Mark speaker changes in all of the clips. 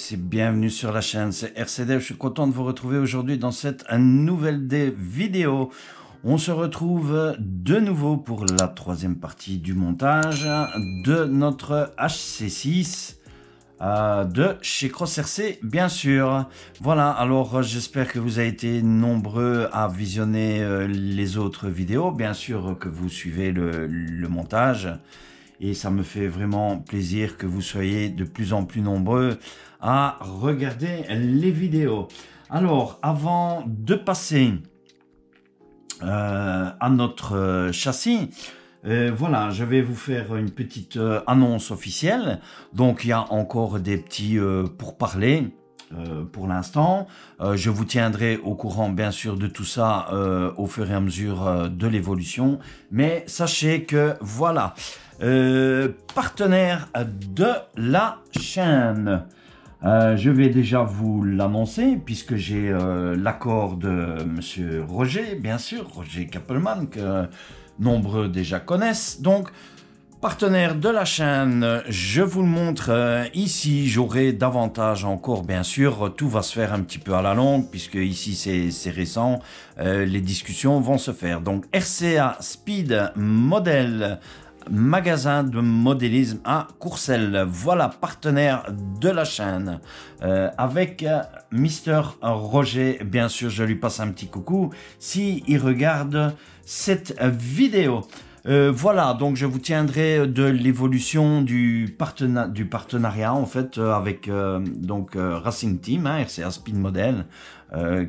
Speaker 1: tous et bienvenue sur la chaîne, c'est RCDev. Je suis content de vous retrouver aujourd'hui dans cette nouvelle vidéo. On se retrouve de nouveau pour la troisième partie du montage de notre HC6 de chez CrossRC, bien sûr. Voilà, alors j'espère que vous avez été nombreux à visionner les autres vidéos. Bien sûr que vous suivez le montage. Et ça me fait vraiment plaisir que vous soyez de plus en plus nombreux à regarder les vidéos. Alors, avant de passer à notre châssis, voilà, je vais vous faire une petite annonce officielle. Donc, il y a encore des petits pourparlers. Pour l'instant, je vous tiendrai au courant bien sûr de tout ça au fur et à mesure de l'évolution. Mais sachez que voilà, partenaire de la chaîne. Je vais déjà vous l'annoncer puisque j'ai l'accord de monsieur Roger, bien sûr, Roger Kappelmann, que nombreux déjà connaissent. Donc, partenaire de la chaîne, je vous le montre ici, j'aurai davantage encore, bien sûr, tout va se faire un petit peu à la longue, puisque ici c'est récent, les discussions vont se faire. Donc RCA Speed Model, magasin de modélisme à Courcelles, voilà, partenaire de la chaîne, avec Mister Roger, bien sûr, je lui passe un petit coucou, s'il regarde cette vidéo. Voilà, donc je vous tiendrai de l'évolution du partenariat en fait avec Racing Team, RCA Speed Model,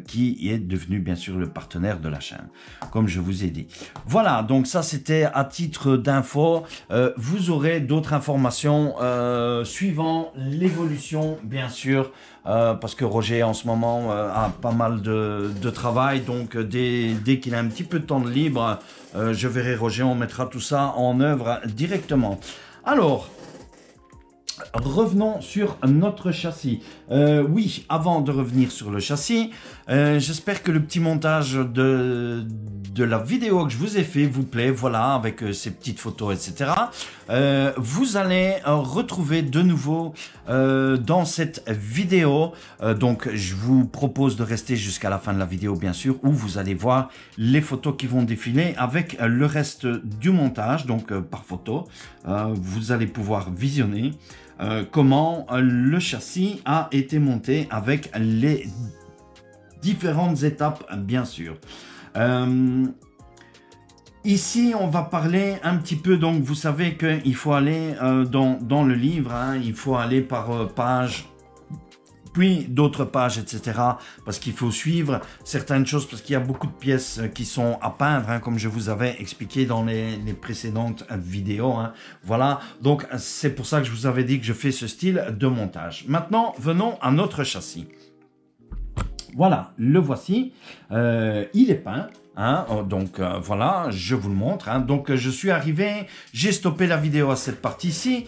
Speaker 1: qui est devenu bien sûr le partenaire de la chaîne, comme je vous ai dit. Voilà, donc ça c'était à titre d'info. Vous aurez d'autres informations suivant l'évolution, bien sûr, parce que Roger en ce moment a pas mal de travail, donc dès qu'il a un petit peu de temps de libre, je verrai Roger, on mettra tout ça en œuvre directement. Alors, revenons sur notre châssis. Oui, avant de revenir sur le châssis, j'espère que le petit montage de la vidéo que je vous ai fait vous plaît, voilà, avec ces petites photos, etc. Vous allez retrouver de nouveau dans cette vidéo, donc je vous propose de rester jusqu'à la fin de la vidéo, bien sûr, où vous allez voir les photos qui vont défiler avec le reste du montage, donc par photo. Vous allez pouvoir visionner comment le châssis a été monté avec les différentes étapes, bien sûr. Ici, on va parler un petit peu, donc vous savez qu'il faut aller dans le livre, il faut aller par page, puis d'autres pages, etc. Parce qu'il faut suivre certaines choses, parce qu'il y a beaucoup de pièces qui sont à peindre, comme je vous avais expliqué dans les précédentes vidéos. Voilà, donc c'est pour ça que je vous avais dit que je fais ce style de montage. Maintenant, venons à notre châssis. Voilà, le voici, il est peint. Donc voilà, je vous le montre. Donc je suis arrivé, j'ai stoppé la vidéo à cette partie-ci.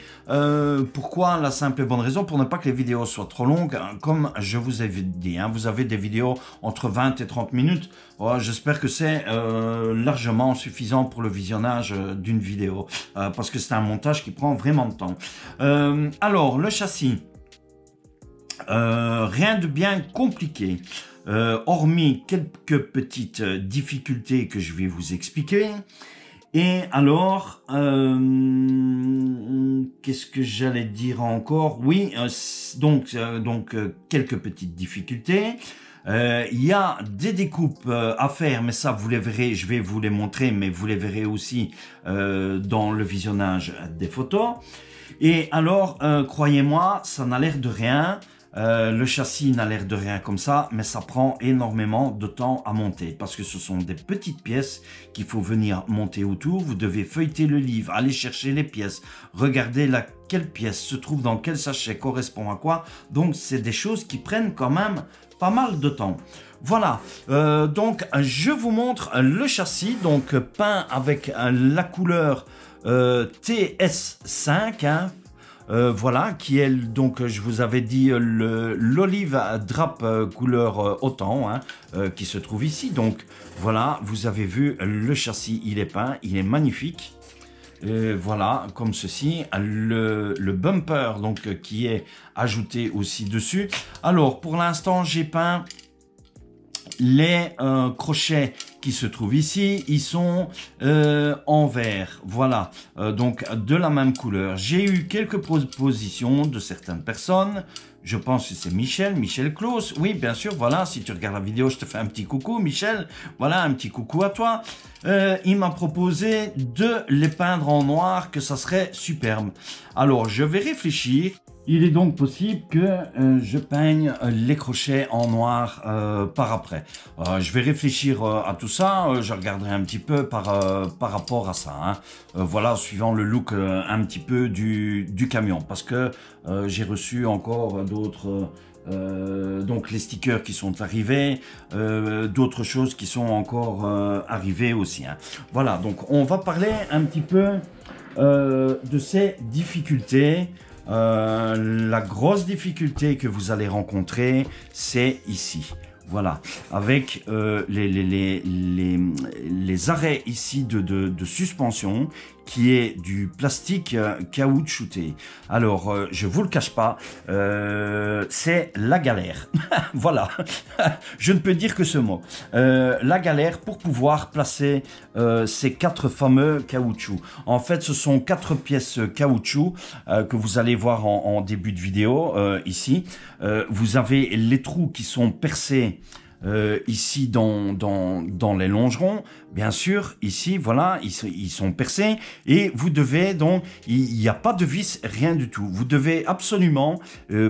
Speaker 1: Pourquoi? La simple et bonne raison, pour ne pas que les vidéos soient trop longues. Comme je vous ai dit, vous avez des vidéos entre 20 et 30 minutes. J'espère que c'est largement suffisant pour le visionnage d'une vidéo. Parce que c'est un montage qui prend vraiment de temps. Alors, le châssis. Rien de bien compliqué, hormis quelques petites difficultés que je vais vous expliquer. Et alors, qu'est-ce que j'allais dire encore? Oui, donc quelques petites difficultés. Il y a des découpes à faire, mais ça vous les verrez, je vais vous les montrer, mais vous les verrez aussi dans le visionnage des photos. Et alors, croyez-moi, ça n'a l'air de rien. Le châssis n'a l'air de rien comme ça, mais ça prend énormément de temps à monter parce que ce sont des petites pièces qu'il faut venir monter autour. Vous devez feuilleter le livre, aller chercher les pièces, regarder quelle pièce se trouve dans quel sachet, correspond à quoi. Donc, c'est des choses qui prennent quand même pas mal de temps. Voilà, donc je vous montre le châssis, donc peint avec la couleur TS5, voilà, qui est donc, je vous avais dit, l'olive drap couleur autan, qui se trouve ici. Donc voilà, vous avez vu le châssis, il est peint, il est magnifique. voilà, comme ceci, le bumper donc qui est ajouté aussi dessus. Alors pour l'instant j'ai peint les crochets qui se trouvent ici, ils sont en vert, voilà, donc de la même couleur. J'ai eu quelques propositions de certaines personnes, je pense que c'est Michel Claus, oui bien sûr, voilà, si tu regardes la vidéo, je te fais un petit coucou Michel, voilà, un petit coucou à toi. Il m'a proposé de les peindre en noir, que ça serait superbe. Alors je vais réfléchir. Il est donc possible que je peigne les crochets en noir par après. Je vais réfléchir à tout ça, je regarderai un petit peu par rapport à ça. Hein. Voilà, suivant le look un petit peu du camion. Parce que j'ai reçu encore d'autres... donc les stickers qui sont arrivés, d'autres choses qui sont encore arrivées aussi. Hein. Voilà, donc on va parler un petit peu de ces difficultés. La grosse difficulté que vous allez rencontrer, c'est ici. Voilà, avec les arrêts ici de suspension qui est du plastique caoutchouté. Alors, je vous le cache pas, c'est la galère. Voilà, je ne peux dire que ce mot. La galère pour pouvoir placer ces 4 fameux caoutchoucs. En fait, ce sont 4 pièces caoutchouc que vous allez voir en début de vidéo ici. Vous avez les trous qui sont percés ici dans les longerons, bien sûr, ici, voilà, ils sont percés et vous devez donc, il n'y a pas de vis, rien du tout. Vous devez absolument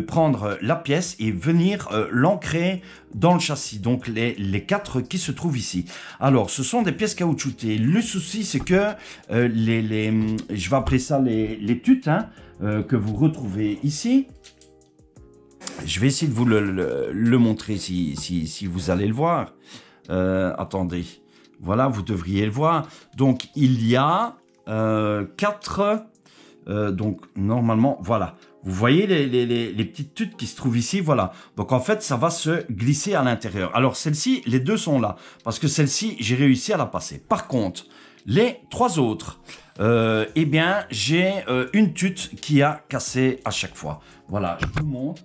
Speaker 1: prendre la pièce et venir l'ancrer dans le châssis, donc les 4 qui se trouvent ici. Alors, ce sont des pièces caoutchoutées. Le souci, c'est que je vais appeler ça les tutes, hein, que vous retrouvez ici. Je vais essayer de vous le montrer si vous allez le voir. Attendez. Voilà, vous devriez le voir. Donc, il y a 4... donc, normalement, voilà. Vous voyez les petites tutes qui se trouvent ici, voilà. Donc, en fait, ça va se glisser à l'intérieur. Alors, celle-ci, les 2 sont là. Parce que celle-ci, j'ai réussi à la passer. Par contre, les 3 autres... eh bien, j'ai une tute qui a cassé à chaque fois. Voilà, je vous montre.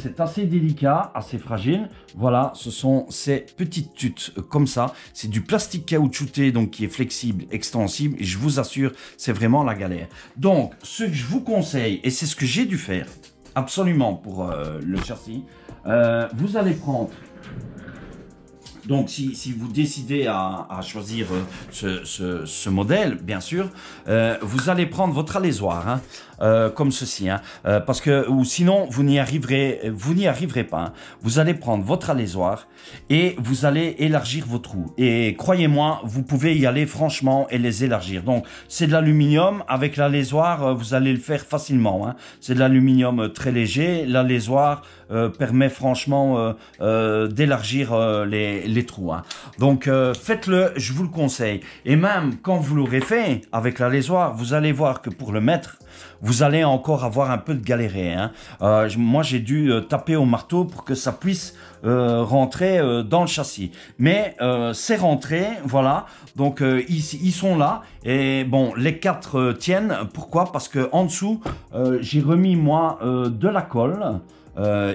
Speaker 1: C'est assez délicat, assez fragile. Voilà, ce sont ces petites tutes comme ça. C'est du plastique caoutchouté, donc qui est flexible, extensible. Et je vous assure, c'est vraiment la galère. Donc, ce que je vous conseille, et c'est ce que j'ai dû faire absolument pour le châssis, vous allez prendre... Donc, si vous décidez à choisir ce modèle, bien sûr, vous allez prendre votre alaisoir, hein, comme ceci, hein, parce que ou sinon vous n'y arriverez pas. Hein. Vous allez prendre votre alaisoir et vous allez élargir vos trous. Et croyez-moi, vous pouvez y aller franchement et les élargir. Donc, c'est de l'aluminium. Avec l'alaisoir, vous allez le faire facilement. Hein. C'est de l'aluminium très léger. L'alaisoir permet franchement d'élargir les trous. Hein. Donc, faites-le, je vous le conseille. Et même quand vous l'aurez fait avec l'alaisoir, vous allez voir que pour le mettre, vous allez encore avoir un peu de galéré. Hein. Moi, j'ai dû taper au marteau pour que ça puisse rentrer dans le châssis. Mais c'est rentré, voilà. Donc, ils sont là. Et bon, les 4 tiennent. Pourquoi? Parce que en dessous, j'ai remis, moi, de la colle.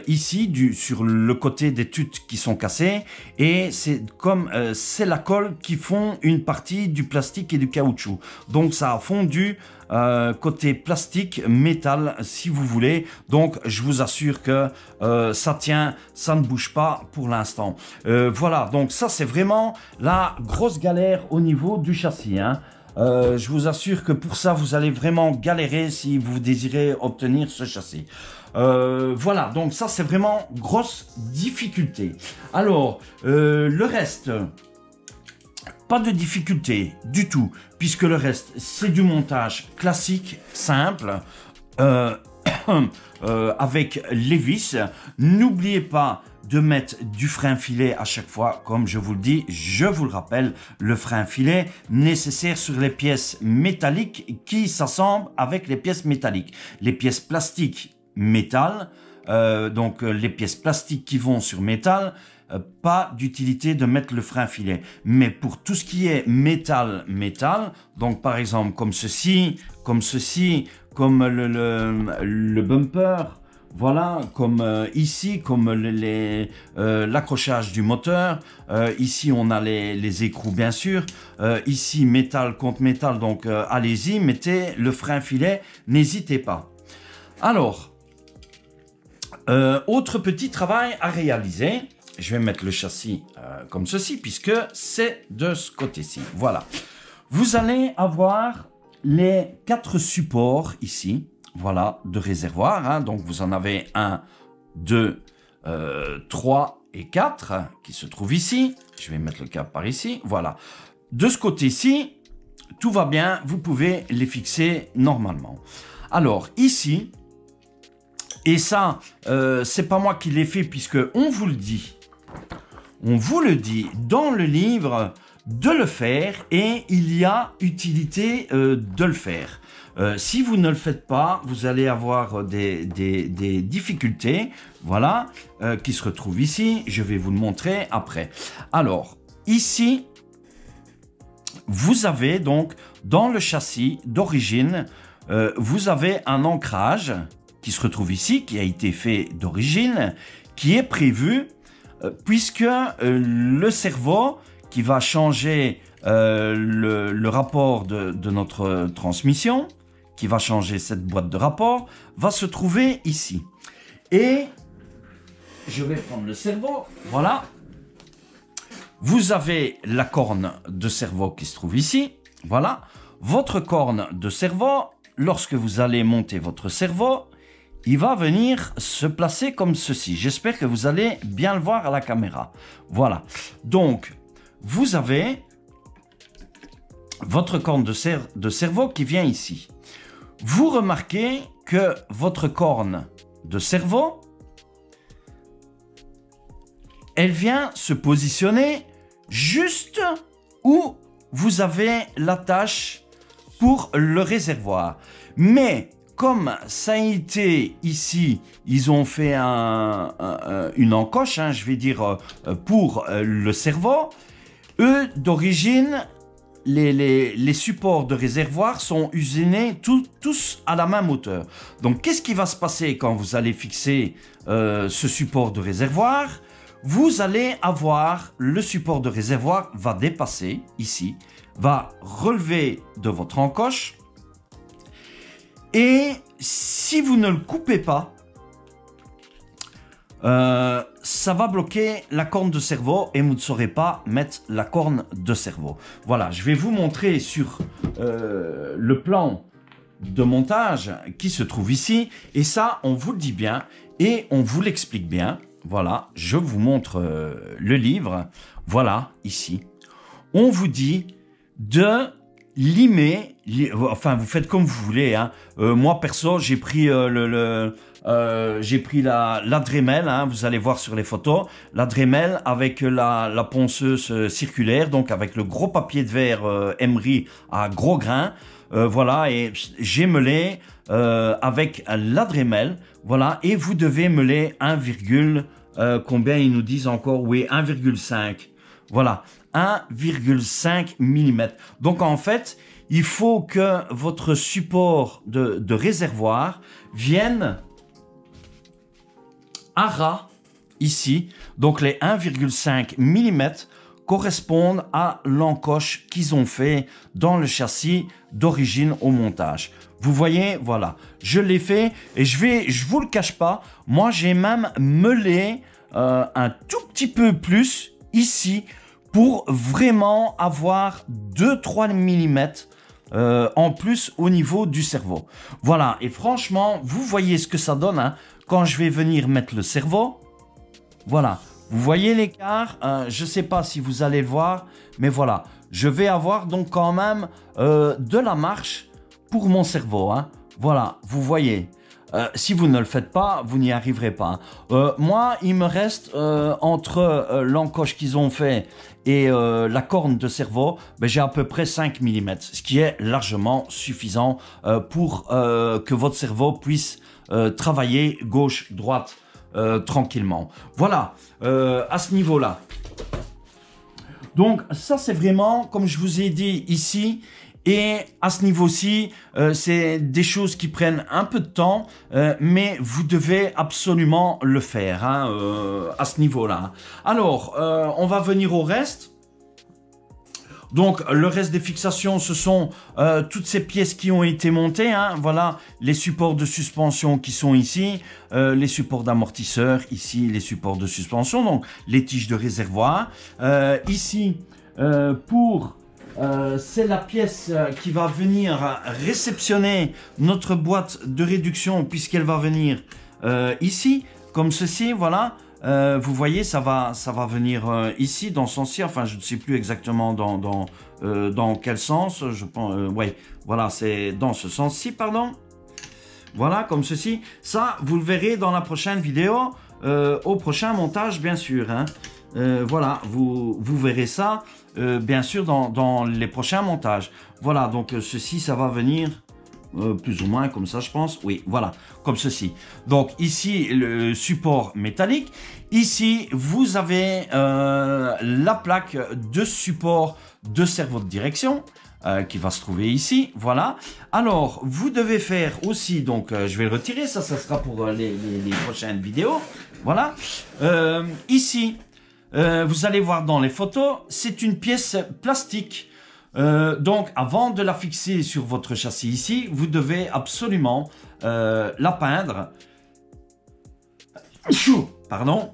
Speaker 1: Ici sur le côté des tutes qui sont cassées et c'est comme c'est la colle qui fond une partie du plastique et du caoutchouc, donc ça a fondu côté plastique, métal si vous voulez, donc je vous assure que ça tient, ça ne bouge pas pour l'instant. Voilà, donc ça c'est vraiment la grosse galère au niveau du châssis, hein. Je vous assure que pour ça vous allez vraiment galérer si vous désirez obtenir ce châssis. Voilà, donc ça c'est vraiment grosse difficulté. Alors, le reste, pas de difficulté du tout, puisque le reste c'est du montage classique, simple, avec les vis. N'oubliez pas de mettre du frein filet à chaque fois, comme je vous le dis, je vous le rappelle, le frein filet nécessaire sur les pièces métalliques qui s'assemblent avec les pièces métalliques. Les pièces plastiques, métal, les pièces plastiques qui vont sur métal, pas d'utilité de mettre le frein filet. Mais pour tout ce qui est métal, donc par exemple comme ceci, comme comme le bumper, voilà, comme ici, comme l'accrochage du moteur. Ici, on a les écrous, bien sûr. Ici, métal contre métal. Donc, allez-y, mettez le frein filet. N'hésitez pas. Alors, autre petit travail à réaliser. Je vais mettre le châssis comme ceci, puisque c'est de ce côté-ci. Voilà. Vous allez avoir les 4 supports ici. Voilà, de réservoir, hein. Donc vous en avez 1, 2, 3 et 4 qui se trouvent ici. Je vais mettre le câble par ici, voilà. De ce côté-ci, tout va bien, vous pouvez les fixer normalement. Alors ici, et ça, c'est pas moi qui l'ai fait puisque on vous le dit dans le livre de le faire et il y a utilité de le faire. Si vous ne le faites pas, vous allez avoir des difficultés, voilà, qui se retrouvent ici. Je vais vous le montrer après. Alors, ici, vous avez donc, dans le châssis d'origine, vous avez un ancrage qui se retrouve ici, qui a été fait d'origine, qui est prévu, puisque le cerveau qui va changer le rapport de notre transmission, qui va changer cette boîte de rapport, va se trouver ici. Et je vais prendre le cerveau, voilà. Vous avez la corne de cerveau qui se trouve ici, voilà. Votre corne de cerveau, lorsque vous allez monter votre cerveau, il va venir se placer comme ceci. J'espère que vous allez bien le voir à la caméra. Voilà. Donc, vous avez votre corne de cerveau qui vient ici. Vous remarquez que votre corne de cerveau, elle vient se positionner juste où vous avez l'attache pour le réservoir. Mais comme ça a été ici, ils ont fait une encoche, hein, je vais dire, pour le cerveau. Eux, d'origine, les supports de réservoir sont usinés tous à la même hauteur. Donc, qu'est-ce qui va se passer quand vous allez fixer ce support de réservoir? Vous allez avoir, le support de réservoir va dépasser ici, va relever de votre encoche. Et si vous ne le coupez pas, ça va bloquer la corne de cerveau et vous ne saurez pas mettre la corne de cerveau. Voilà, je vais vous montrer sur le plan de montage qui se trouve ici. Et ça, on vous le dit bien et on vous l'explique bien. Voilà, je vous montre le livre. Voilà, ici. On vous dit de limer, enfin vous faites comme vous voulez, hein. Moi perso j'ai pris j'ai pris la Dremel, hein, vous allez voir sur les photos, la Dremel avec la ponceuse circulaire, donc avec le gros papier de verre Emery à gros grains, voilà, et j'ai meulé avec la Dremel, voilà, et vous devez meuler 1, combien ils nous disent encore, oui, 1,5, voilà, 1,5 mm. Donc en fait, il faut que votre support de réservoir vienne à ras ici. Donc les 1,5 mm correspondent à l'encoche qu'ils ont fait dans le châssis d'origine au montage. Vous voyez, voilà, je l'ai fait et je vous le cache pas, moi j'ai même meulé un tout petit peu plus ici pour vraiment avoir 2-3 mm en plus au niveau du cerveau. Voilà, et franchement, vous voyez ce que ça donne, hein, quand je vais venir mettre le cerveau. Voilà, vous voyez l'écart, je ne sais pas si vous allez le voir, mais voilà, je vais avoir donc quand même de la marche pour mon cerveau, hein. Voilà, vous voyez. Si vous ne le faites pas, vous n'y arriverez pas. Moi, il me reste entre l'encoche qu'ils ont fait et la corne de cerveau, ben, j'ai à peu près 5 mm, ce qui est largement suffisant pour que votre cerveau puisse travailler gauche, droite, tranquillement. Voilà, à ce niveau-là. Donc ça c'est vraiment, comme je vous ai dit ici, et à ce niveau-ci, c'est des choses qui prennent un peu de temps, mais vous devez absolument le faire hein, à ce niveau-là. Alors, on va venir au reste. Donc, le reste des fixations, ce sont toutes ces pièces qui ont été montées. Hein, voilà, les supports de suspension qui sont ici, les supports d'amortisseur, ici, les supports de suspension, donc les tiges de réservoir. Ici, c'est la pièce qui va venir réceptionner notre boîte de réduction, puisqu'elle va venir ici, comme ceci, voilà. Vous voyez, ça va venir ici, dans ce sens-ci. Enfin, je ne sais plus exactement dans quel sens. Je pense, ouais, voilà, c'est dans ce sens-ci, pardon. Voilà, comme ceci. Ça, vous le verrez dans la prochaine vidéo, au prochain montage, bien sûr. Hein. Voilà, vous verrez ça, bien sûr, dans les prochains montages. Voilà, donc ceci, ça va venir... plus ou moins comme ça je pense, oui voilà, comme ceci. Donc ici le support métallique, ici vous avez la plaque de support de servo de direction qui va se trouver ici, voilà. Alors vous devez faire aussi, donc je vais le retirer, ça sera pour les prochaines vidéos, voilà. Ici vous allez voir dans les photos, c'est une pièce plastique. Donc, avant de la fixer sur votre châssis ici, vous devez absolument la peindre. Pardon.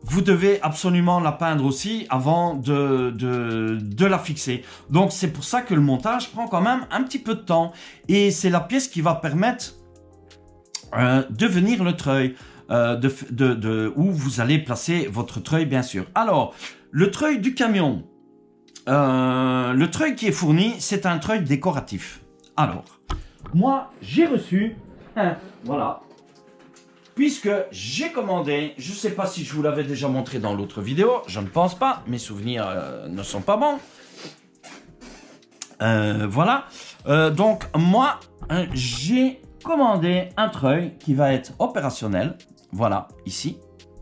Speaker 1: Vous devez absolument la peindre aussi avant de la fixer. Donc, c'est pour ça que le montage prend quand même un petit peu de temps. Et c'est la pièce qui va permettre de venir le treuil, où vous allez placer votre treuil, bien sûr. Alors, le treuil du camion. Le treuil qui est fourni, c'est un treuil décoratif. Alors, moi, j'ai reçu, voilà, puisque j'ai commandé, je ne sais pas si je vous l'avais déjà montré dans l'autre vidéo, je ne pense pas, mes souvenirs ne sont pas bons. Voilà, donc moi, j'ai commandé un treuil qui va être opérationnel, voilà, ici.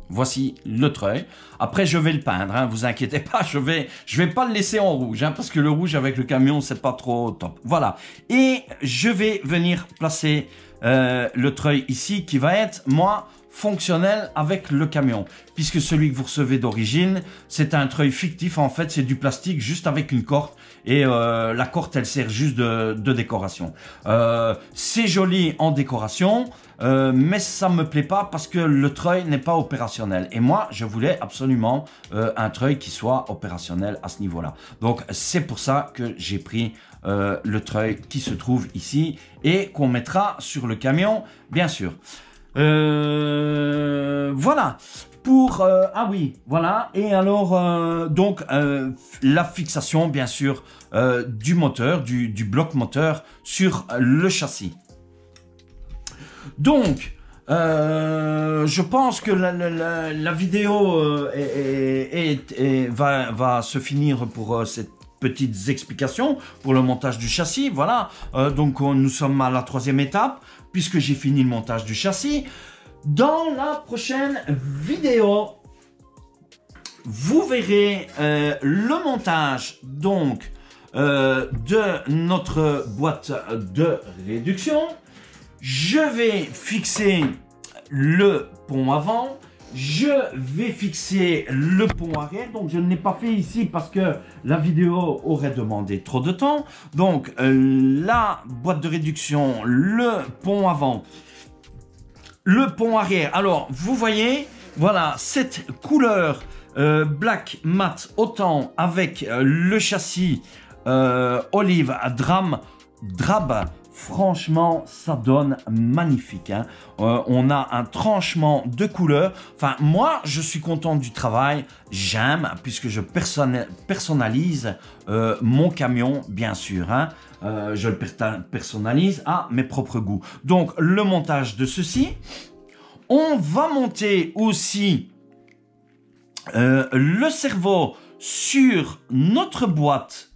Speaker 1: Voici le treuil. Après, je vais le peindre, hein, vous inquiétez pas, je vais pas le laisser en rouge, hein, parce que le rouge avec le camion, c'est pas trop top. Voilà. Et je vais venir placer le treuil ici, qui va être, moi, fonctionnel avec le camion. Puisque celui que vous recevez d'origine, c'est un treuil fictif, en fait, c'est du plastique juste avec une corde. Et la corde, elle sert juste de décoration. C'est joli en décoration, mais ça me plaît pas parce que le treuil n'est pas opérationnel. Et moi, je voulais absolument un treuil qui soit opérationnel à ce niveau-là. Donc, c'est pour ça que j'ai pris le treuil qui se trouve ici et qu'on mettra sur le camion, bien sûr. Voilà. Ah oui, voilà. Et alors, donc, la fixation, bien sûr, du moteur, du bloc moteur sur le châssis. Donc, je pense que la vidéo va se finir pour cette petites explications pour le montage du châssis. Voilà, donc nous sommes à la 3e étape, puisque j'ai fini le montage du châssis. Dans la prochaine vidéo, vous verrez le montage donc de notre boîte de réduction. Je vais fixer le pont avant. Je vais fixer le pont arrière. Donc je ne l'ai pas fait ici parce que la vidéo aurait demandé trop de temps. Donc la boîte de réduction, le pont avant, le pont arrière. Alors vous voyez, voilà cette couleur black mat autant avec le châssis olive drab. Franchement, ça donne magnifique. Hein. On a un tranchement de couleur. Enfin, moi, je suis content du travail. J'aime, puisque je personnalise mon camion, bien sûr. Hein. Je le personnalise à mes propres goûts. Donc, le montage de ceci. On va monter aussi le servo sur notre boîte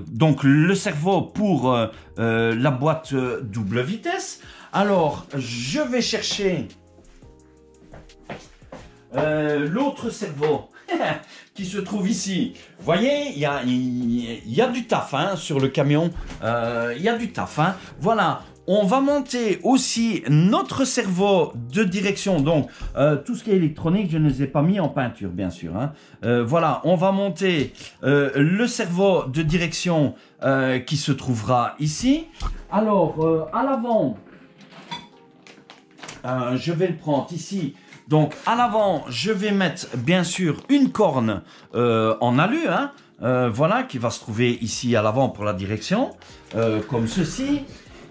Speaker 1: donc le servot pour la boîte double vitesse. Alors, je vais chercher l'autre servot qui se trouve ici. Vous voyez, il y a du taf hein, sur le camion. Il y a du taf. Hein. Voilà. On va monter aussi notre servot de direction. Donc, tout ce qui est électronique, je ne les ai pas mis en peinture, bien sûr. Hein. Voilà, on va monter le servot de direction qui se trouvera ici. Alors, à l'avant, je vais le prendre ici. Donc, à l'avant, je vais mettre, bien sûr, une corne en alu. Hein. Voilà, qui va se trouver ici à l'avant pour la direction, comme ceci.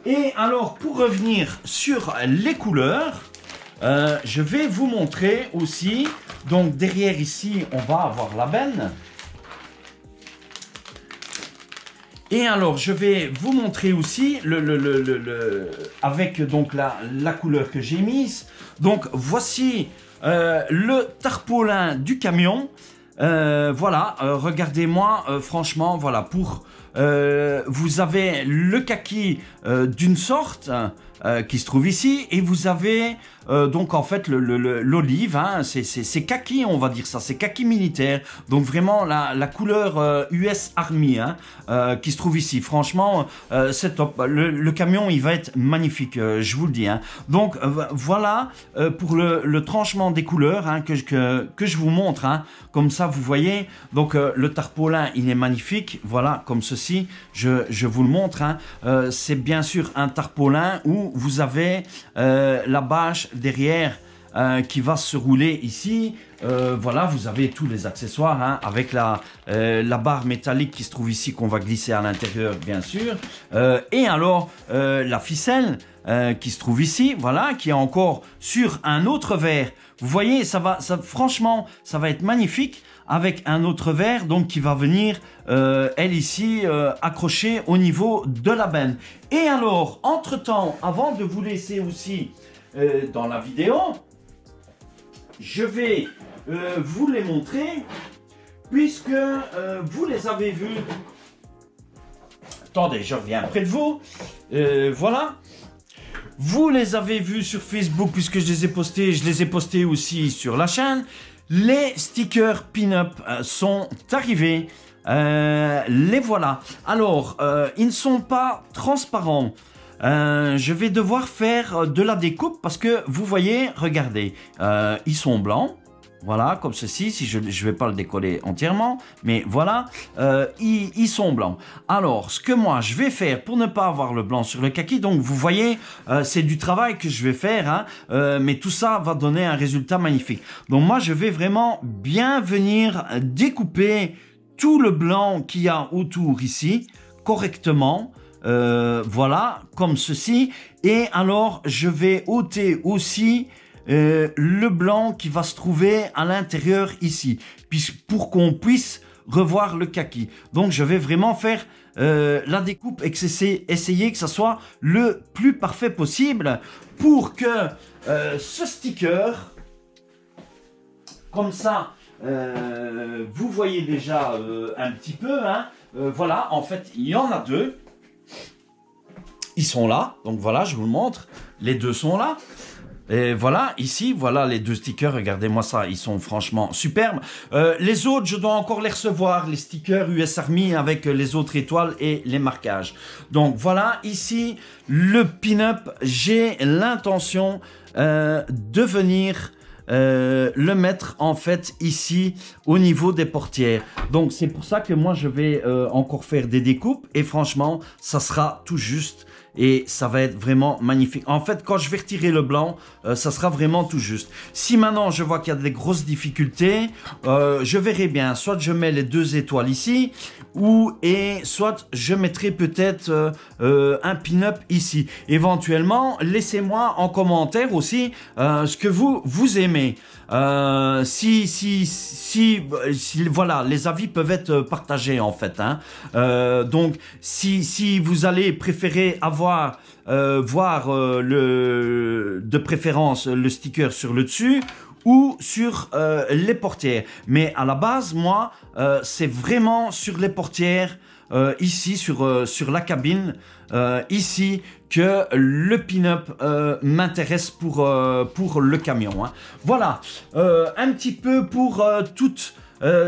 Speaker 1: Et alors, pour revenir sur les couleurs, je vais vous montrer aussi. Donc, derrière ici, on va avoir la benne. Et alors, je vais vous montrer aussi avec donc la couleur que j'ai mise. Donc, voici le tarpaulin du camion. Voilà, regardez-moi, franchement, voilà, pour... vous avez le kaki d'une sorte qui se trouve ici et vous avez donc en fait l'olive, hein, c'est kaki, on va dire ça, c'est kaki militaire, donc vraiment la couleur US Army hein, qui se trouve ici. Franchement, c'est top. Le camion il va être magnifique, je vous le dis. Hein. Donc voilà pour le tranchement des couleurs hein, que je vous montre. Hein. Comme ça vous voyez. Donc le tarpaulin il est magnifique. Voilà comme ceci. Je vous le montre. Hein. C'est bien sûr un tarpaulin où vous avez la bâche derrière qui va se rouler ici. Voilà, vous avez tous les accessoires hein, avec la barre métallique qui se trouve ici qu'on va glisser à l'intérieur bien sûr. Et alors la ficelle qui se trouve ici, voilà, qui est encore sur un autre verre. Vous voyez, franchement, ça va être magnifique avec un autre verre donc qui va venir elle ici accrochée au niveau de la benne. Et alors, entre-temps, avant de vous laisser aussi dans la vidéo, je vais vous les montrer puisque vous les avez vus. Attendez, je reviens près de vous. Voilà. Vous les avez vus sur Facebook puisque je les ai postés aussi sur la chaîne. Les stickers pin-up sont arrivés. Les voilà. Alors, ils ne sont pas transparents. Je vais devoir faire de la découpe parce que vous voyez, regardez, ils sont blancs. Voilà, comme ceci, si je ne vais pas le décoller entièrement, mais voilà, ils sont blancs. Alors, ce que moi, je vais faire pour ne pas avoir le blanc sur le kaki, donc vous voyez, c'est du travail que je vais faire, hein, mais tout ça va donner un résultat magnifique. Donc moi, je vais vraiment bien venir découper tout le blanc qu'il y a autour ici, correctement. Voilà, comme ceci. Et alors, je vais ôter aussi le blanc qui va se trouver à l'intérieur ici, pour qu'on puisse revoir le kaki. Donc, je vais vraiment faire la découpe et essayer que ça soit le plus parfait possible pour que ce sticker, comme ça, vous voyez déjà un petit peu, hein, voilà, en fait, il y en a deux. Ils sont là, donc voilà, je vous le montre. Les deux sont là. Et voilà, ici, voilà les deux stickers. Regardez-moi ça, ils sont franchement superbes. Les autres, je dois encore les recevoir. Les stickers US Army avec les autres étoiles et les marquages. Donc voilà, ici, le pin-up, j'ai l'intention de venir... le mettre en fait ici au niveau des portières. Donc c'est pour ça que moi je vais encore faire des découpes et franchement ça sera tout juste et ça va être vraiment magnifique. En fait quand je vais retirer le blanc ça sera vraiment tout juste. Si maintenant je vois qu'il y a des grosses difficultés je verrai bien, soit je mets les deux étoiles ici et soit je mettrai peut-être un pin-up ici. Éventuellement laissez-moi en commentaire aussi ce que vous aimez. Si voilà, les avis peuvent être partagés en fait. Hein. Donc si vous allez préférer avoir voir de préférence le sticker sur le dessus ou sur les portières. Mais à la base, moi, c'est vraiment sur les portières, ici, sur la cabine, ici, que le pin-up m'intéresse pour le camion. Hein. Voilà, un petit peu pour toutes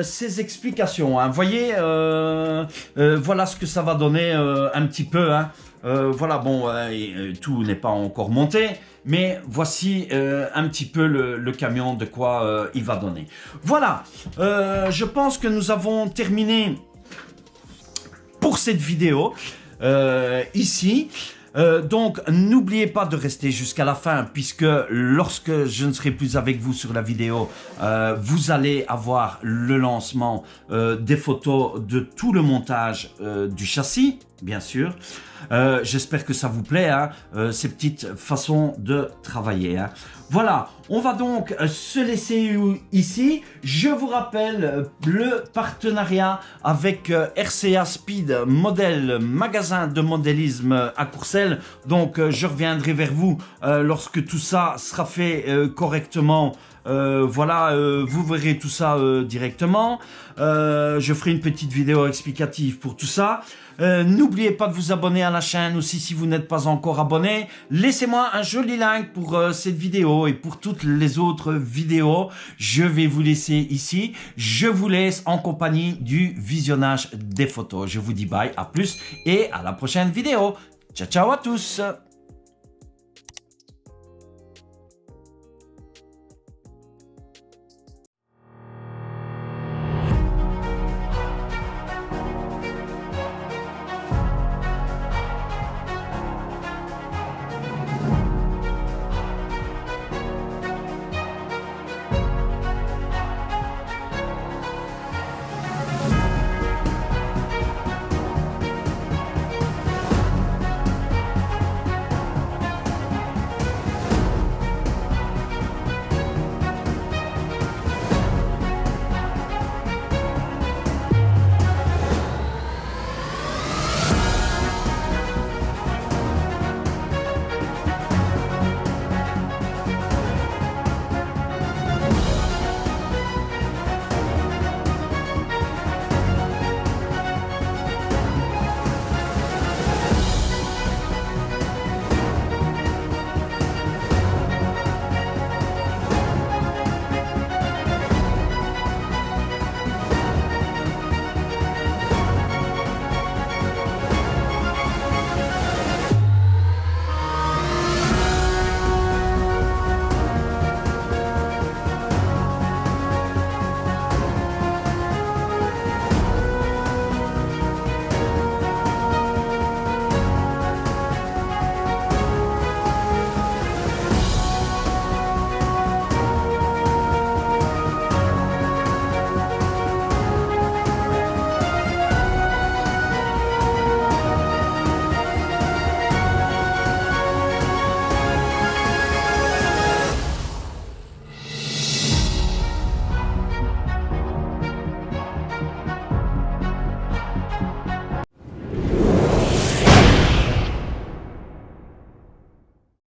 Speaker 1: ces explications. Hein. Vous voyez, voilà ce que ça va donner un petit peu. Hein. Voilà, bon, tout n'est pas encore monté, mais voici un petit peu le camion, de quoi il va donner. Voilà, je pense que nous avons terminé pour cette vidéo ici. Donc, n'oubliez pas de rester jusqu'à la fin, puisque lorsque je ne serai plus avec vous sur la vidéo, vous allez avoir le lancement des photos de tout le montage du châssis, bien sûr. J'espère que ça vous plaît, hein, ces petites façons de travailler. Hein. Voilà, on va donc se laisser ici. Je vous rappelle le partenariat avec RCA Speed, modèle magasin de modélisme à Courcelles. Donc, je reviendrai vers vous lorsque tout ça sera fait correctement. Voilà, vous verrez tout ça directement. Je ferai une petite vidéo explicative pour tout ça. N'oubliez pas de vous abonner à la chaîne aussi si vous n'êtes pas encore abonné. Laissez-moi un joli like pour cette vidéo et pour toutes les autres vidéos. Je vais vous laisser ici. Je vous laisse en compagnie du visionnage des photos. Je vous dis bye, à plus et à la prochaine vidéo. Ciao, ciao à tous.